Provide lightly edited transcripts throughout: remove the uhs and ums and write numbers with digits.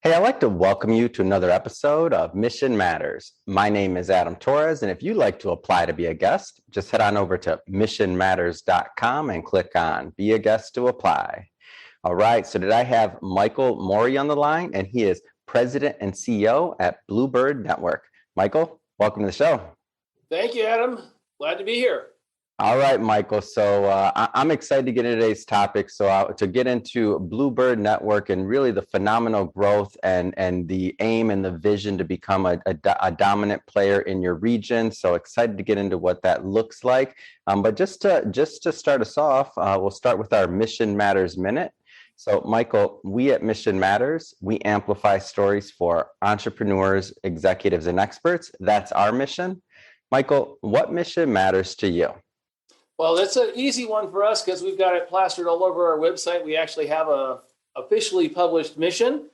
Hey, I'd like to welcome you to another episode of Mission Matters. My name is Adam Torres, and if you'd like to apply to be a guest, just head on over to missionmatters.com and click on Be a Guest to Apply. All right, so today I have Michael Morey on the line, and he is President and CEO at Bluebird Network. Michael, welcome to the show. Thank you, Adam. Glad to be here. All right, Michael. So I'm excited to get into today's topic. So to get into Bluebird Network and really the phenomenal growth and the aim and the vision to become a dominant player in your region. So excited to get into what that looks like. But just to start us off, we'll start with our Mission Matters Minute. So, Michael, we at Mission Matters, we amplify stories for entrepreneurs, executives, and experts. That's our mission. Michael, what mission matters to you? Well, that's an easy one for us because we've got it plastered all over our website. We actually have a officially published mission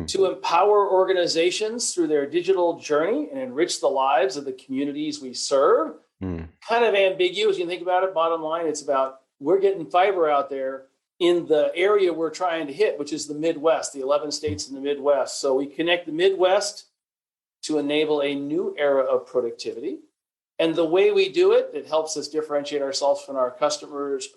to empower organizations through their digital journey and enrich the lives of the communities we serve. Kind of ambiguous. You think about it, bottom line, it's about we're getting fiber out there in the area we're trying to hit, which is the Midwest, the 11 states in the Midwest. So we connect the Midwest to enable a new era of productivity. And the way we do it, it helps us differentiate ourselves from our customers,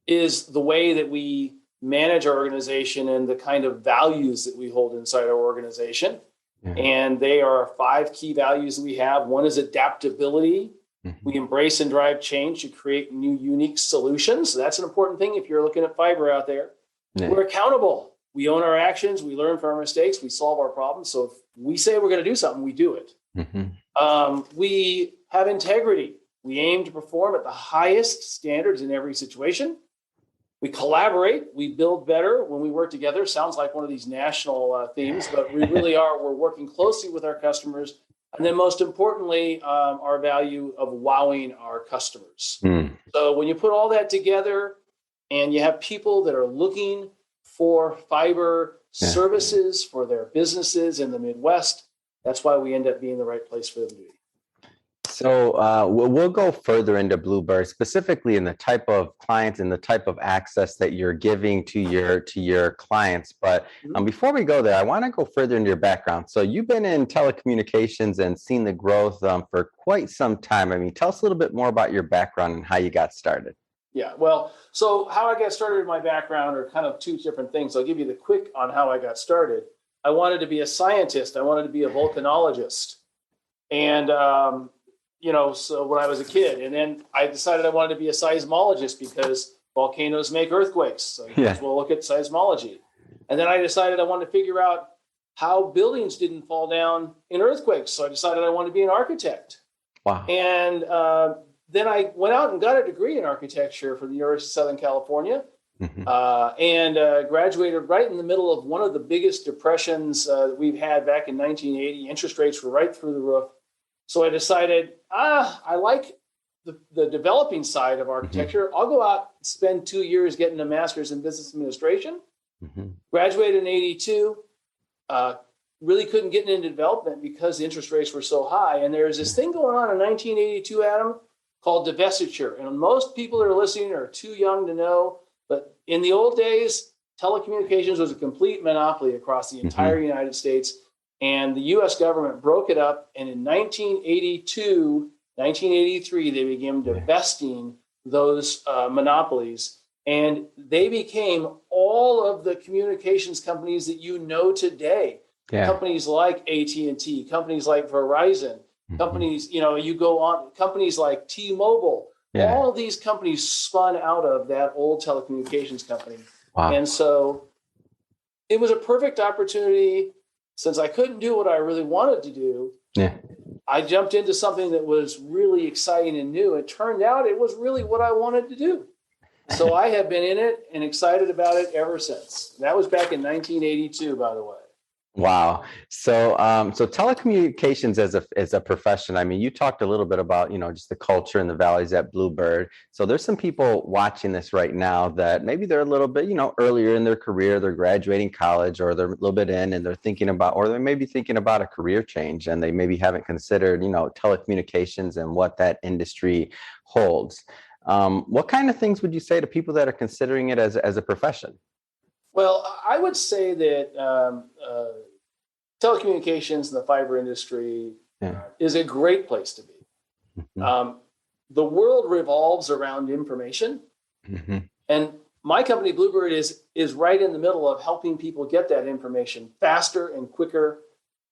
is the way that we manage our organization and the kind of values that we hold inside our organization. And they are 5 key values that we have. One is adaptability. We embrace and drive change to create new, unique solutions. So that's an important thing if you're looking at fiber out there. We're accountable. We own our actions. We learn from our mistakes. We solve our problems. So if we say we're going to do something, we do it. We have integrity. We aim to perform at the highest standards in every situation. We collaborate. We build better when we work together. Sounds like one of these national themes, but we really are. We're working closely with our customers. And then most importantly, our value of wowing our customers. So when you put all that together and you have people that are looking for fiber services for their businesses in the Midwest, that's why we end up being the right place for them to be. So we'll go further into Bluebird, specifically in the type of clients and the type of access that you're giving to your clients. But before we go there, I want to go further into your background. So you've been in telecommunications and seen the growth for quite some time. I mean, tell us a little bit more about your background and how you got started. Yeah, well, so how I got started in my background are kind of 2 different things. I'll give you the quick on how I got started. I wanted to be a scientist. I wanted to be a volcanologist. And, so when I was a kid, and then I decided I wanted to be a seismologist because volcanoes make earthquakes. So we'll look at seismology. And then I decided I wanted to figure out how buildings didn't fall down in earthquakes. So I decided I wanted to be an architect. Wow. And then I went out and got a degree in architecture from the University of Southern California. And graduated right in the middle of one of the biggest depressions that we've had back in 1980. Interest rates were right through the roof. So I decided, I like the developing side of architecture. I'll go out and spend 2 years getting a master's in business administration. Graduated in 82. Really couldn't get into development because the interest rates were so high. And there's this thing going on in 1982, Adam, called divestiture. And most people that are listening are too young to know. But in the old days, telecommunications was a complete monopoly across the entire United States. And the U.S. government broke it up. And in 1982, 1983, they began divesting those monopolies. And they became all of the communications companies that you know today. Companies like AT&T, companies like Verizon, companies, you go on, companies like T-Mobile. All of these companies spun out of that old telecommunications company. And so it was a perfect opportunity. Since I couldn't do what I really wanted to do, I jumped into something that was really exciting and new. It turned out it was really what I wanted to do. So I have been in it and excited about it ever since. That was back in 1982, by the way. Wow. So telecommunications as a profession, I mean, you talked a little bit about, just the culture and the values at Bluebird. So there's some people watching this right now that maybe they're a little bit, earlier in their career, they're graduating college or they're a little bit in and they're thinking about, or they may be thinking about a career change and they maybe haven't considered, telecommunications and what that industry holds. What kind of things would you say to people that are considering it as a profession? Well, I would say that telecommunications and the fiber industry is a great place to be. The world revolves around information, and my company Bluebird is right in the middle of helping people get that information faster and quicker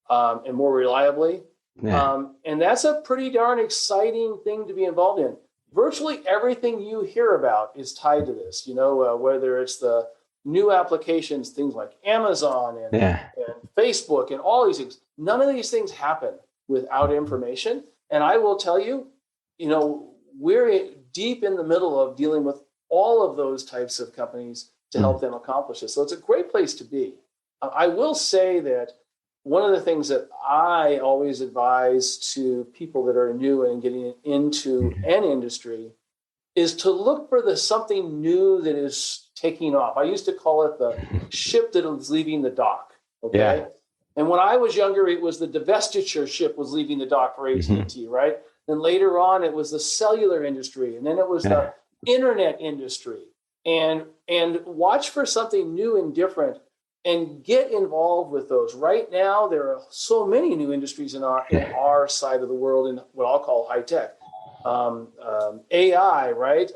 and more reliably. And that's a pretty darn exciting thing to be involved in. Virtually everything you hear about is tied to this, whether it's the new applications, things like Amazon and Facebook and all these things. None of these things happen without information. And I will tell you, we're deep in the middle of dealing with all of those types of companies to help them accomplish this. So it's a great place to be. I will say that one of the things that I always advise to people that are new and getting into an industry is to look for something new that is taking off. I used to call it the ship that was leaving the dock. Okay. Yeah. And when I was younger, it was the divestiture ship was leaving the dock for AT&T, right? Then later on, it was the cellular industry, and then it was the internet industry. And watch for something new and different, and get involved with those. Right now, there are so many new industries in our side of the world in what I'll call high tech. AI, right,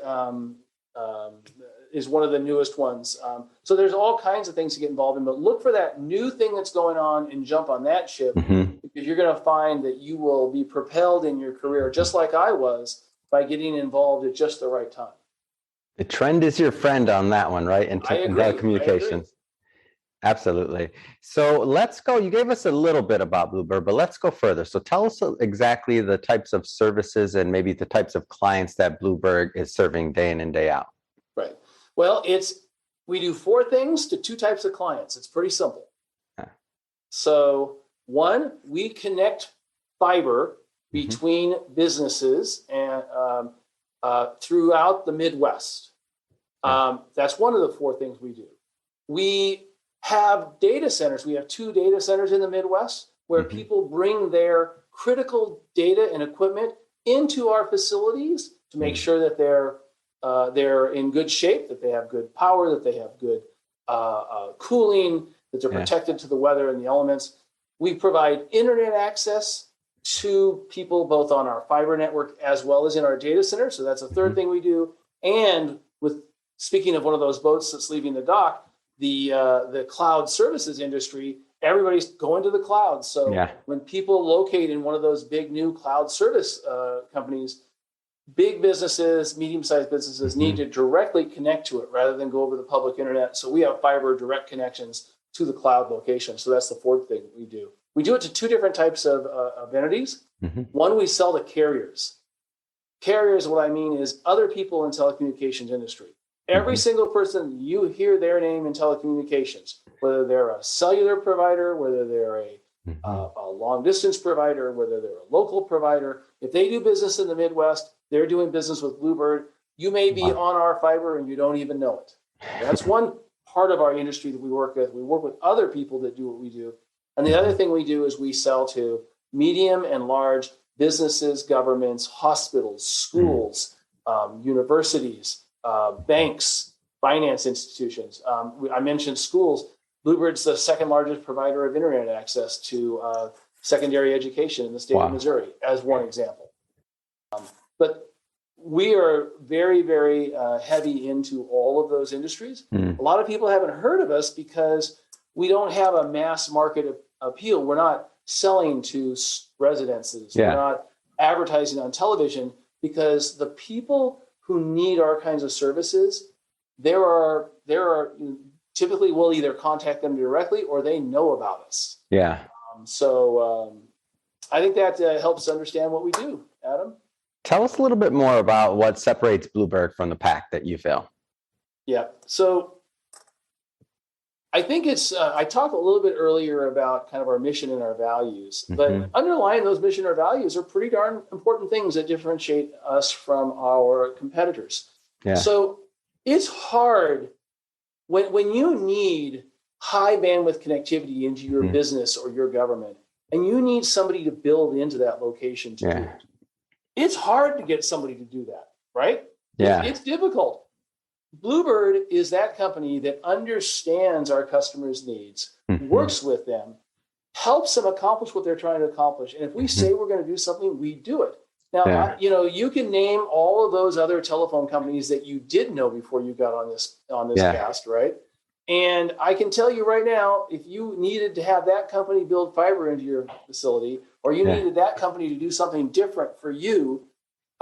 is one of the newest ones. So there's all kinds of things to get involved in, but look for that new thing that's going on and jump on that ship, because you're going to find that you will be propelled in your career, just like I was, by getting involved at just the right time. The trend is your friend on that one, right? In telecommunications. Absolutely. So let's go. You gave us a little bit about Bluebird, but let's go further. So tell us exactly the types of services and maybe the types of clients that Bluebird is serving day in and day out. Right. Well, we do 4 things to 2 types of clients. It's pretty simple. So 1, we connect fiber between businesses and throughout the Midwest. That's one of the 4 things we do. We have data centers. We have 2 data centers in the Midwest where people bring their critical data and equipment into our facilities to make sure that they're in good shape, that they have good power, that they have good cooling, that they're protected to the weather and the elements. We provide internet access to people both on our fiber network as well as in our data center. So that's a 3rd thing we do. And speaking of one of those boats that's leaving the dock, the cloud services industry, everybody's going to the cloud. So when people locate in one of those big new cloud service companies, big businesses, medium-sized businesses need to directly connect to it rather than go over the public internet. So we have fiber direct connections to the cloud location. So that's the 4th thing we do. We do it to 2 different types of entities. One, we sell to carriers. Carriers, what I mean is other people in telecommunications industry. Every single person, you hear their name in telecommunications, whether they're a cellular provider, whether they're a long distance provider, whether they're a local provider. If they do business in the Midwest, they're doing business with Bluebird. You may be on our fiber and you don't even know it. That's one part of our industry that we work with. We work with other people that do what we do. And the other thing we do is we sell to medium and large businesses, governments, hospitals, schools, universities, banks, finance institutions. I mentioned schools. Bluebird's the 2nd largest provider of internet access to secondary education in the state of Missouri, as one example. But we are very, very heavy into all of those industries. A lot of people haven't heard of us because we don't have a mass market appeal. We're not selling to residences. We're not advertising on television, because the people who need our kinds of services, there are typically we'll either contact them directly or they know about us. So I think that helps understand what we do. Adam? Tell us a little bit more about what separates Bluebird from the pack that you feel. So I think I talked a little bit earlier about kind of our mission and our values, but underlying those mission or values are pretty darn important things that differentiate us from our competitors. So it's hard when you need high bandwidth connectivity into your business or your government, and you need somebody to build into that location to do it. It's hard to get somebody to do that, right? It's difficult. Bluebird is that company that understands our customers' needs, works with them, helps them accomplish what they're trying to accomplish. And if we say we're going to do something, we do it. Now, you can name all of those other telephone companies that you did know before you got on this cast, right? And I can tell you right now, if you needed to have that company build fiber into your facility, or you needed that company to do something different for you,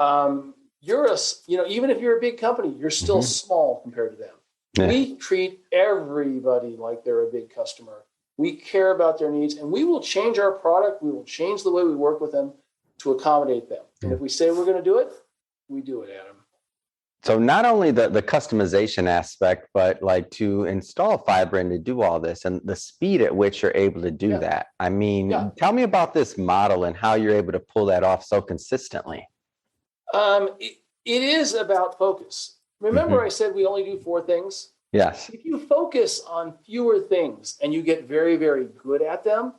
even if you're a big company, you're still small compared to them. Yeah. We treat everybody like they're a big customer. We care about their needs, and we will change our product. We will change the way we work with them to accommodate them. And if we say we're going to do it, we do it, Adam. So not only the customization aspect, but like to install fiber and to do all this and the speed at which you're able to do that. I mean, tell me about this model and how you're able to pull that off so consistently. It is about focus. Remember I said we only do 4 things? Yes. If you focus on fewer things and you get very, very good at them,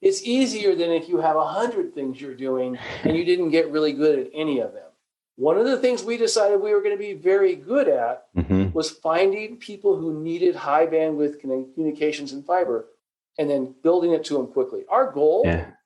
it's easier than if you have 100 things you're doing and you didn't get really good at any of them. One of the things we decided we were going to be very good at was finding people who needed high bandwidth communications and fiber and then building it to them quickly. Our goal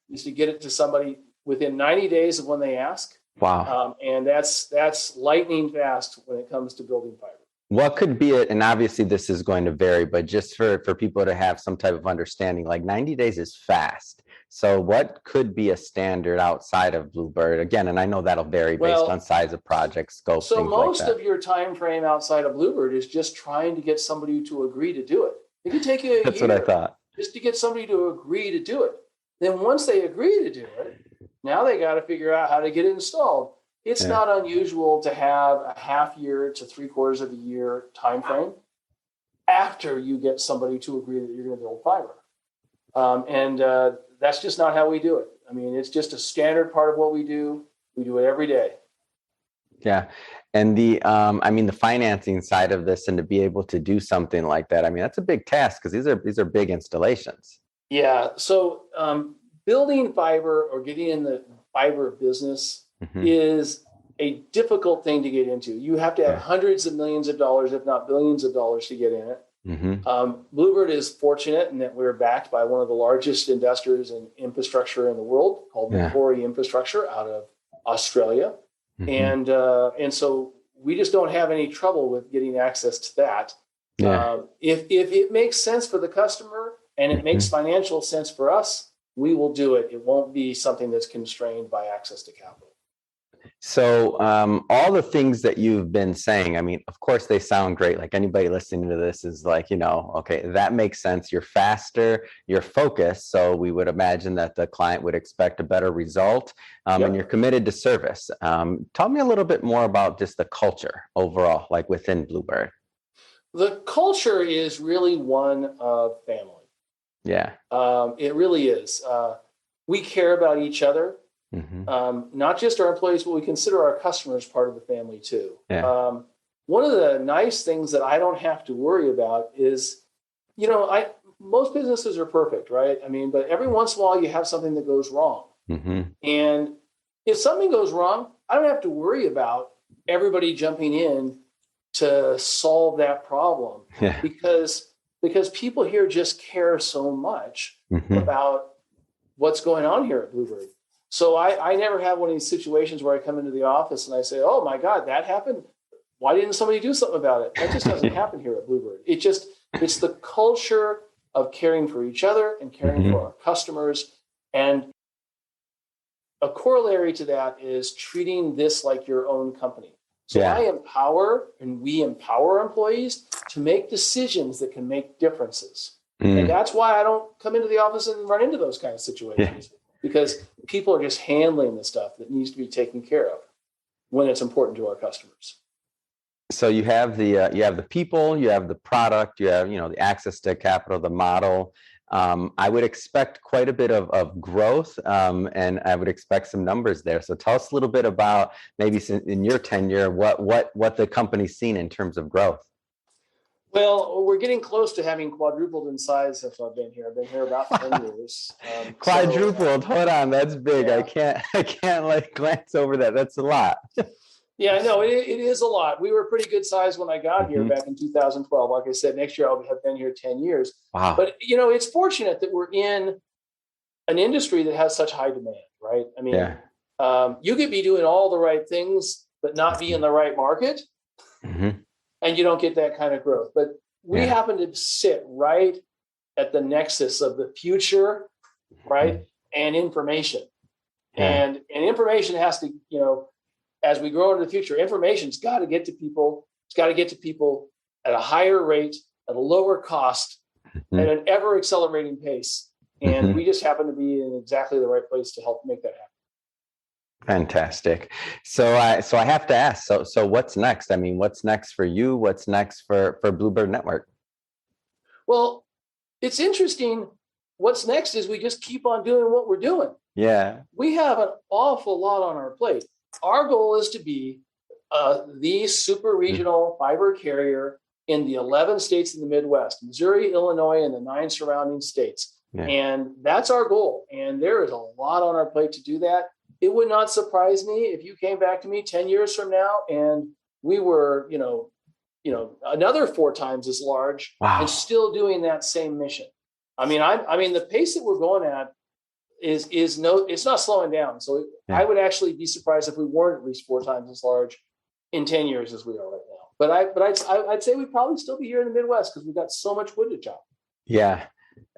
is to get it to somebody within 90 days of when they ask. Wow. And that's lightning fast when it comes to building fiber. What could be it? And obviously this is going to vary, but just for people to have some type of understanding, like 90 days is fast. So what could be a standard outside of Bluebird? Again, and I know that'll vary based on size of project, scope, so things most like that. Of your time frame outside of Bluebird is just trying to get somebody to agree to do it. It could take you a That's year what I thought. just to get somebody to agree to do it. Then once they agree to do it, now they got to figure out how to get it installed. It's not unusual to have a half year to 3/4 of a year time frame after you get somebody to agree that you're going to build fiber. That's just not how we do it. I mean, it's just a standard part of what we do. We do it every day. Yeah. And the financing side of this and to be able to do something like that, I mean, that's a big task because these are big installations. Yeah. So building fiber or getting in the fiber business is a difficult thing to get into. You have to have hundreds of millions of dollars, if not billions of dollars to get in it. Bluebird is fortunate in that we're backed by one of the largest investors in infrastructure in the world called Morey Infrastructure out of Australia. And so we just don't have any trouble with getting access to that. If it makes sense for the customer and it makes financial sense for us, we will do it. It won't be something that's constrained by access to capital. So all the things that you've been saying, I mean, of course, they sound great. Like anybody listening to this is like, okay, that makes sense. You're faster, you're focused. So we would imagine that the client would expect a better result and you're committed to service. Tell me a little bit more about just the culture overall, like within Bluebird. The culture is really one of family. Yeah. It really is. We care about each other. Not just our employees, but we consider our customers part of the family too. One of the nice things that I don't have to worry about is, most businesses are perfect, right? I mean, but every once in a while you have something that goes wrong. And if something goes wrong, I don't have to worry about everybody jumping in to solve that problem because people here just care so much about what's going on here at Bluebird. So I never have one of these situations where I come into the office and I say, oh my God, that happened. Why didn't somebody do something about it? That just doesn't happen here at Bluebird. It's the culture of caring for each other and caring for our customers. And a corollary to that is treating this like your own company. So we empower employees to make decisions that can make differences. And that's why I don't come into the office and run into those kind of situations. Because people are just handling the stuff that needs to be taken care of when it's important to our customers. So you have the people, you have the product, you have the access to capital, the model. I would expect quite a bit of growth, and I would expect some numbers there. So tell us a little bit about maybe in your tenure what the company's seen in terms of growth. Well, we're getting close to having quadrupled in size since I've been here. I've been here about 10 years. Quadrupled. Hold on, that's big. I can't like glance over that. That's a lot. Yeah, no, it is a lot. We were pretty good size when I got here back in 2012. Like I said, next year I'll have been here 10 years. Wow. But, it's fortunate that we're in an industry that has such high demand, right? I mean, you could be doing all the right things, but not be in the right market, and you don't get that kind of growth. But we happen to sit right at the nexus of the future, right? And information. And information has to, as we grow into the future, information's got to get to people. It's got to get to people at a higher rate, at a lower cost, at an ever accelerating pace. And we just happen to be in exactly the right place to help make that happen. Fantastic. So I have to ask, so what's next? I mean, what's next for you? What's next for Bluebird Network? Well, it's interesting. What's next is we just keep on doing what we're doing. Yeah. We have an awful lot on our plate. Our goal is to be the super regional fiber carrier in the 11 states in the Midwest, Missouri, Illinois, and the 9 surrounding states. And that's our goal. And there is a lot on our plate to do that. It would not surprise me if you came back to me 10 years from now and we were, another 4 times as large and still doing that same mission. I mean, the pace that we're going at it's not slowing down. So I would actually be surprised if we weren't at least 4 times as large in 10 years as we are right now. But I'd say we'd probably still be here in the Midwest because we've got so much wood to chop. Yeah.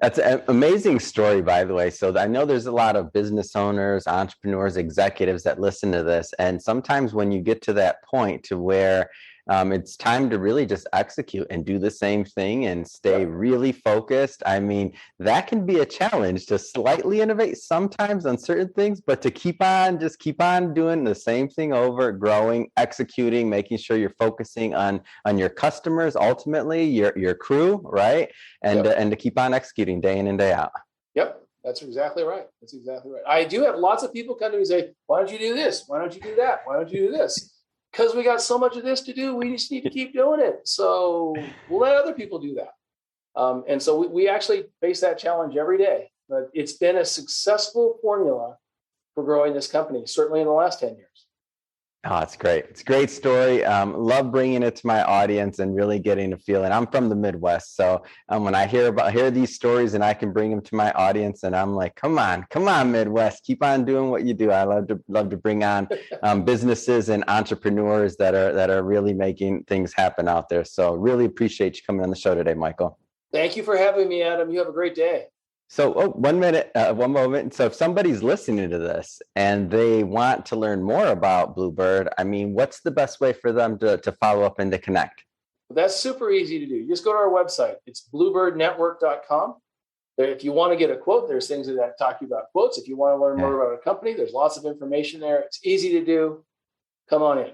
That's an amazing story, by the way. So I know there's a lot of business owners, entrepreneurs, executives that listen to this. And sometimes when you get to that point to where it's time to really just execute and do the same thing and stay really focused. I mean, that can be a challenge to slightly innovate sometimes on certain things, but to keep on doing the same thing over, growing, executing, making sure you're focusing on your customers, ultimately your crew, right? And to keep on executing day in and day out. Yep. That's exactly right. I do have lots of people come to me and say, why don't you do this? Why don't you do that? Why don't you do this? Because we got so much of this to do, we just need to keep doing it. So we'll let other people do that. And so we actually face that challenge every day. But it's been a successful formula for growing this company, certainly in the last 10 years. Oh, it's great. It's a great story. Love bringing it to my audience and really getting a feeling. I'm from the Midwest, so when I hear these stories and I can bring them to my audience, and I'm like, come on, Midwest, keep on doing what you do. I love to bring on businesses and entrepreneurs that are really making things happen out there. So really appreciate you coming on the show today, Michael. Thank you for having me, Adam. You have a great day. So, one moment. So if somebody's listening to this and they want to learn more about Bluebird, I mean, what's the best way for them to follow up and to connect? Well, that's super easy to do. You just go to our website. It's bluebirdnetwork.com. If you want to get a quote, there's things that talk to you about quotes. If you want to learn more about a company, there's lots of information there. It's easy to do. Come on in.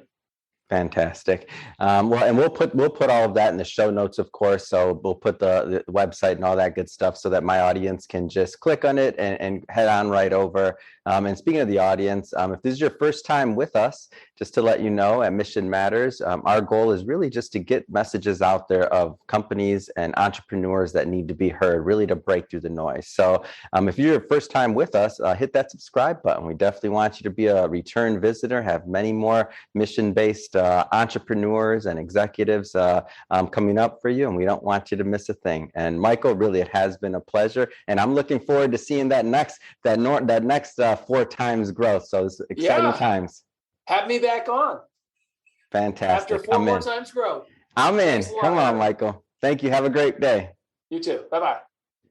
Fantastic. And we'll put all of that in the show notes, of course. So we'll put the website and all that good stuff so that my audience can just click on it and head on right over. And speaking of the audience, if this is your first time with us, just to let you know, at Mission Matters, our goal is really just to get messages out there of companies and entrepreneurs that need to be heard, really to break through the noise. So if you're your first time with us, hit that subscribe button. We definitely want you to be a return visitor, have many more mission-based entrepreneurs and executives coming up for you, and we don't want you to miss a thing. And Michael, really, it has been a pleasure, and I'm looking forward to seeing that next 4 times growth. So it's exciting times. Have me back on. Fantastic. After 4 more times growth. I'm in. Come on, Michael. Thank you. Have a great day. You too. Bye-bye.